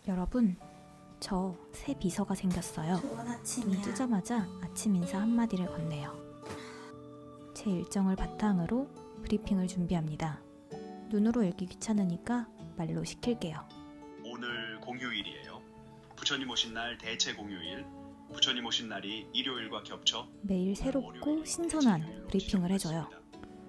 여러분, 저 새 비서가 생겼어요. 좋은 눈 아침이야. 뜨자마자 아침 인사 한마디를 건네요. 제 일정을 바탕으로 브리핑을 준비합니다. 눈으로 읽기 귀찮으니까 말로 시킬게요. 오늘 공휴일이에요. 부처님 오신 날 대체 공휴일. 부처님 오신 날이 일요일과 겹쳐 매일 새롭고 신선한 브리핑을 해줘요.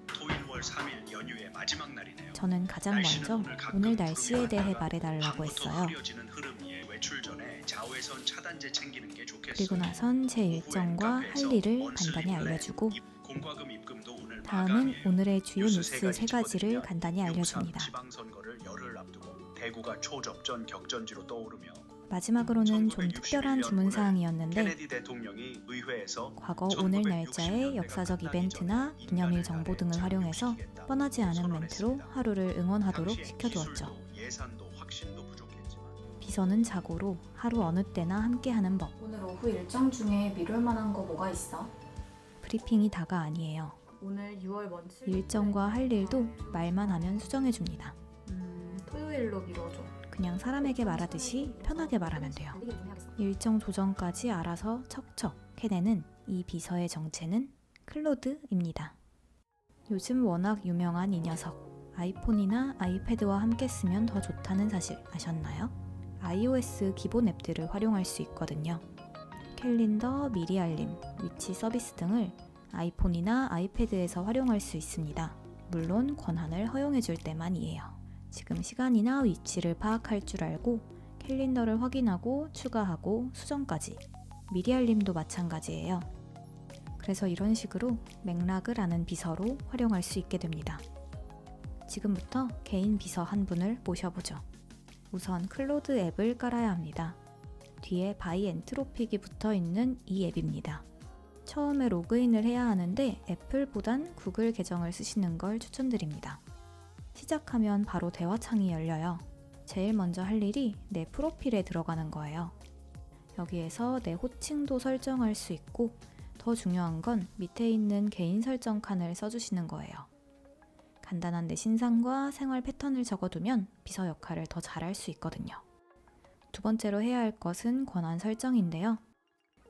토일 월 3일 연휴의 마지막 날이네요. 저는 가장 먼저 오늘 날씨에 대해 말해달라고 했어요. 흐려지는 흐름위에 외출 전에 자외선 차단제 챙기는 게 좋겠어요. 그리고 나선 제 일정과 할 일을 간단히 알려주고 공과금 입금도 오늘 다음은 마감이에요. 오늘의 주요 뉴스 세 짚어드리면 가지를 간단히 알려줍니다. 용산 지방선거를 열흘 앞두고 대구가 초접전 격전지로 떠오르며 마지막으로는 좀 특별한 주문사항이었는데 케네디 대통령이 의회에서 과거 오늘 날짜의 역사적 이벤트나 기념일 정보 등을 활용해서 뻔하지 않은 멘트로 하루를 응원하도록 시켜두었죠. 예산도 확신도 부족했지만 비서는 자고로 하루 어느 때나 함께하는 법. 오늘 오후 일정 중에 미룰 만한 거 뭐가 있어? 브리핑이 다가 아니에요. 오늘 6월 먼칠 일정과 할 일도 말만 하면 수정해줍니다. 토요일로 미뤄줘. 그냥 사람에게 말하듯이 편하게 말하면 돼요. 일정 조정까지 알아서 척척 해내는 이 비서의 정체는 클로드입니다. 요즘 워낙 유명한 이 녀석. 아이폰이나 아이패드와 함께 쓰면 더 좋다는 사실 아셨나요? iOS 기본 앱들을 활용할 수 있거든요. 캘린더, 미리 알림, 위치 서비스 등을 아이폰이나 아이패드에서 활용할 수 있습니다. 물론 권한을 허용해줄 때만이에요. 지금 시간이나 위치를 파악할 줄 알고 캘린더를 확인하고 추가하고 수정까지. 미리 알림도 마찬가지예요. 그래서 이런 식으로 맥락을 아는 비서로 활용할 수 있게 됩니다. 지금부터 개인 비서 한 분을 모셔보죠. 우선 클로드 앱을 깔아야 합니다. 뒤에 바이 엔트로픽이 붙어 있는 이 앱입니다. 처음에 로그인을 해야 하는데 애플보단 구글 계정을 쓰시는 걸 추천드립니다. 시작하면 바로 대화창이 열려요. 제일 먼저 할 일이 내 프로필에 들어가는 거예요. 여기에서 내 호칭도 설정할 수 있고 더 중요한 건 밑에 있는 개인 설정 칸을 써주시는 거예요. 간단한 내 신상과 생활 패턴을 적어두면 비서 역할을 더 잘할 수 있거든요. 두 번째로 해야 할 것은 권한 설정인데요.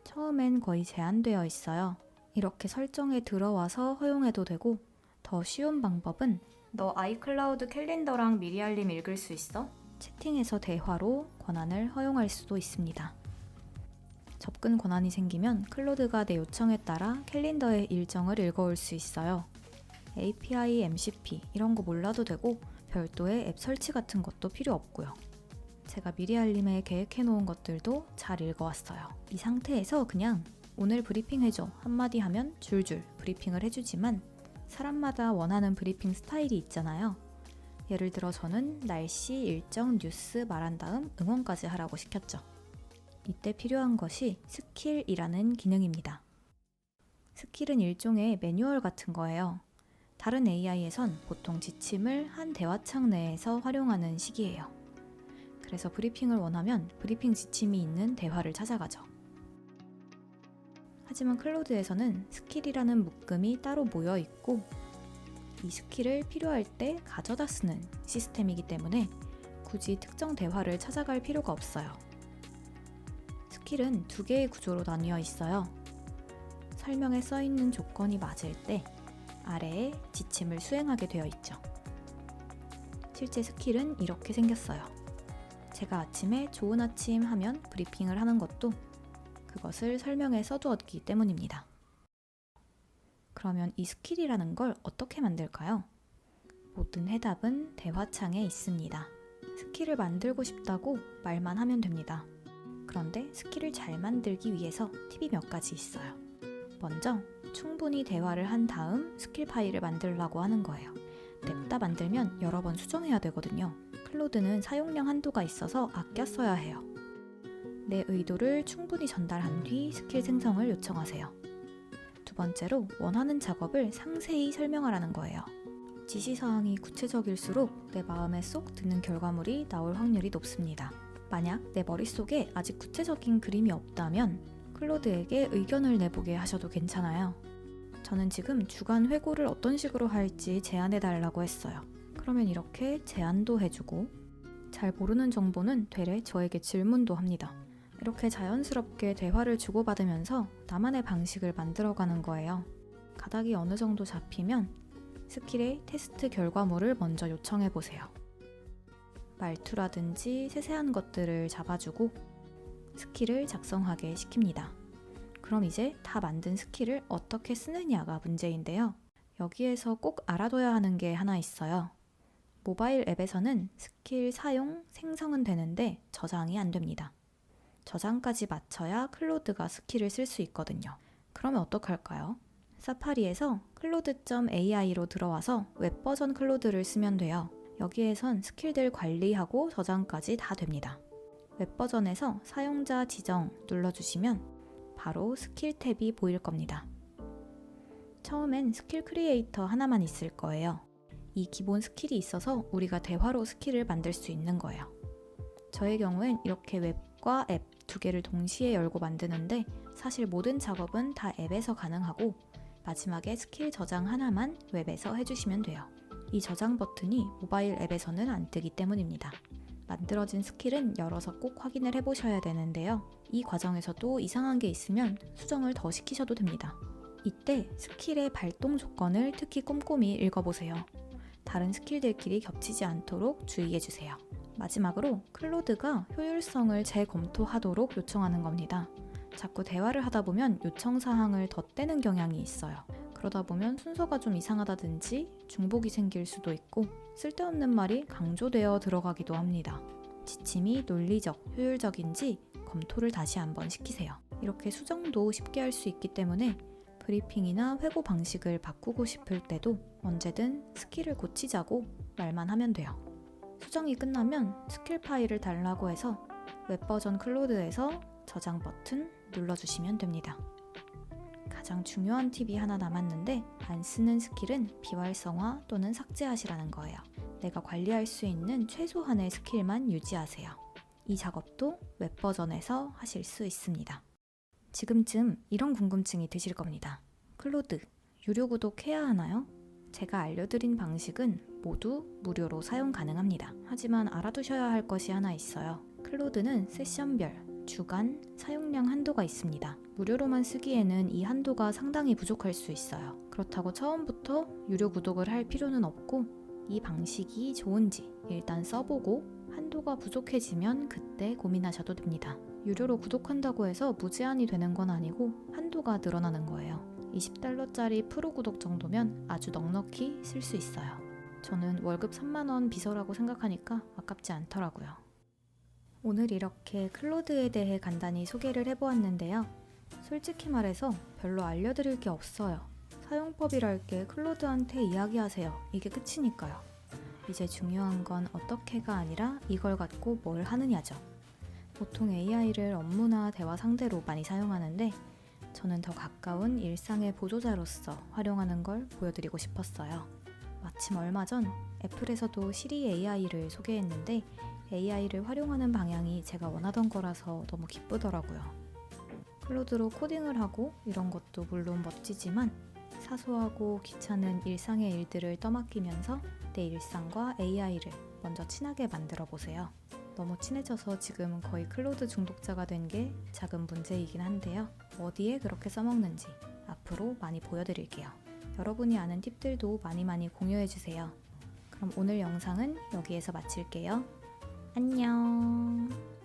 처음엔 거의 제한되어 있어요. 이렇게 설정에 들어와서 허용해도 되고 더 쉬운 방법은 너 아이클라우드 캘린더랑 미리 알림 읽을 수 있어? 채팅에서 대화로 권한을 허용할 수도 있습니다. 접근 권한이 생기면 클로드가 내 요청에 따라 캘린더의 일정을 읽어올 수 있어요. API, MCP 이런 거 몰라도 되고 별도의 앱 설치 같은 것도 필요 없고요. 제가 미리 알림에 계획해 놓은 것들도 잘 읽어왔어요. 이 상태에서 그냥 오늘 브리핑 해줘 한마디 하면 줄줄 브리핑을 해주지만 사람마다 원하는 브리핑 스타일이 있잖아요. 예를 들어 저는 날씨, 일정, 뉴스 말한 다음 응원까지 하라고 시켰죠. 이때 필요한 것이 스킬이라는 기능입니다. 스킬은 일종의 매뉴얼 같은 거예요. 다른 AI에선 보통 지침을 한 대화창 내에서 활용하는 식이에요. 그래서 브리핑을 원하면 브리핑 지침이 있는 대화를 찾아가죠. 하지만 클로드에서는 스킬이라는 묶음이 따로 모여 있고 이 스킬을 필요할 때 가져다 쓰는 시스템이기 때문에 굳이 특정 대화를 찾아갈 필요가 없어요. 스킬은 두 개의 구조로 나뉘어 있어요. 설명에 써 있는 조건이 맞을 때 아래에 지침을 수행하게 되어 있죠. 실제 스킬은 이렇게 생겼어요. 제가 아침에 좋은 아침 하면 브리핑을 하는 것도 그것을 설명에 써두었기 때문입니다. 그러면 이 스킬이라는 걸 어떻게 만들까요? 모든 해답은 대화창에 있습니다. 스킬을 만들고 싶다고 말만 하면 됩니다. 그런데 스킬을 잘 만들기 위해서 팁이 몇 가지 있어요. 먼저 충분히 대화를 한 다음 스킬 파일을 만들려고 하는 거예요. 냅다 만들면 여러 번 수정해야 되거든요. 클로드는 사용량 한도가 있어서 아껴 써야 해요. 내 의도를 충분히 전달한 뒤 스킬 생성을 요청하세요. 두 번째로 원하는 작업을 상세히 설명하라는 거예요. 지시사항이 구체적일수록 내 마음에 쏙 드는 결과물이 나올 확률이 높습니다. 만약 내 머릿속에 아직 구체적인 그림이 없다면 클로드에게 의견을 내보게 하셔도 괜찮아요. 저는 지금 주간 회고를 어떤 식으로 할지 제안해달라고 했어요. 그러면 이렇게 제안도 해주고 잘 모르는 정보는 되레 저에게 질문도 합니다. 이렇게 자연스럽게 대화를 주고받으면서 나만의 방식을 만들어가는 거예요. 가닥이 어느 정도 잡히면 스킬의 테스트 결과물을 먼저 요청해보세요. 말투라든지 세세한 것들을 잡아주고 스킬을 작성하게 시킵니다. 그럼 이제 다 만든 스킬을 어떻게 쓰느냐가 문제인데요. 여기에서 꼭 알아둬야 하는 게 하나 있어요. 모바일 앱에서는 스킬 사용, 생성은 되는데 저장이 안 됩니다. 저장까지 마쳐야 클로드가 스킬을 쓸 수 있거든요. 그러면 어떡할까요? 사파리에서 claude.ai로 들어와서 웹 버전 클로드를 쓰면 돼요. 여기에선 스킬들 관리하고 저장까지 다 됩니다. 웹 버전에서 사용자 지정 눌러주시면 바로 스킬 탭이 보일 겁니다. 처음엔 스킬 크리에이터 하나만 있을 거예요. 이 기본 스킬이 있어서 우리가 대화로 스킬을 만들 수 있는 거예요. 저의 경우엔 이렇게 웹과 앱 두 개를 동시에 열고 만드는데 사실 모든 작업은 다 앱에서 가능하고 마지막에 스킬 저장 하나만 웹에서 해주시면 돼요. 이 저장 버튼이 모바일 앱에서는 안 뜨기 때문입니다. 만들어진 스킬은 열어서 꼭 확인을 해보셔야 되는데요. 이 과정에서도 이상한 게 있으면 수정을 더 시키셔도 됩니다. 이때 스킬의 발동 조건을 특히 꼼꼼히 읽어보세요. 다른 스킬들끼리 겹치지 않도록 주의해주세요. 마지막으로 클로드가 효율성을 재검토하도록 요청하는 겁니다. 자꾸 대화를 하다 보면 요청 사항을 덧대는 경향이 있어요. 그러다 보면 순서가 좀 이상하다든지 중복이 생길 수도 있고 쓸데없는 말이 강조되어 들어가기도 합니다. 지침이 논리적, 효율적인지 검토를 다시 한번 시키세요. 이렇게 수정도 쉽게 할 수 있기 때문에 브리핑이나 회고 방식을 바꾸고 싶을 때도 언제든 스킬을 고치자고 말만 하면 돼요. 수정이 끝나면 스킬 파일을 달라고 해서 웹 버전 클로드에서 저장 버튼 눌러주시면 됩니다. 가장 중요한 팁이 하나 남았는데 안 쓰는 스킬은 비활성화 또는 삭제하시라는 거예요. 내가 관리할 수 있는 최소한의 스킬만 유지하세요. 이 작업도 웹 버전에서 하실 수 있습니다. 지금쯤 이런 궁금증이 드실 겁니다. 클로드, 유료 구독해야 하나요? 제가 알려드린 방식은 모두 무료로 사용 가능합니다. 하지만 알아두셔야 할 것이 하나 있어요. 클로드는 세션별, 주간, 사용량 한도가 있습니다. 무료로만 쓰기에는 이 한도가 상당히 부족할 수 있어요. 그렇다고 처음부터 유료 구독을 할 필요는 없고 이 방식이 좋은지 일단 써보고 한도가 부족해지면 그때 고민하셔도 됩니다. 유료로 구독한다고 해서 무제한이 되는 건 아니고 한도가 늘어나는 거예요. $20짜리 프로 구독 정도면 아주 넉넉히 쓸 수 있어요. 저는 월급 3만원 비서라고 생각하니까 아깝지 않더라고요. 오늘 이렇게 클로드에 대해 간단히 소개를 해보았는데요. 솔직히 말해서 별로 알려드릴 게 없어요. 사용법이랄 게 클로드한테 이야기하세요. 이게 끝이니까요. 이제 중요한 건 어떻게가 아니라 이걸 갖고 뭘 하느냐죠. 보통 AI를 업무나 대화 상대로 많이 사용하는데 저는 더 가까운 일상의 보조자로서 활용하는 걸 보여드리고 싶었어요. 마침 얼마 전 애플에서도 시리 AI를 소개했는데 AI를 활용하는 방향이 제가 원하던 거라서 너무 기쁘더라고요. 클로드로 코딩을 하고 이런 것도 물론 멋지지만 사소하고 귀찮은 일상의 일들을 떠맡기면서 내 일상과 AI를 먼저 친하게 만들어 보세요. 너무 친해져서 지금 거의 클로드 중독자가 된 게 작은 문제이긴 한데요. 어디에 그렇게 써먹는지 앞으로 많이 보여드릴게요. 여러분이 아는 팁들도 많이 공유해주세요. 그럼 오늘 영상은 여기에서 마칠게요. 안녕.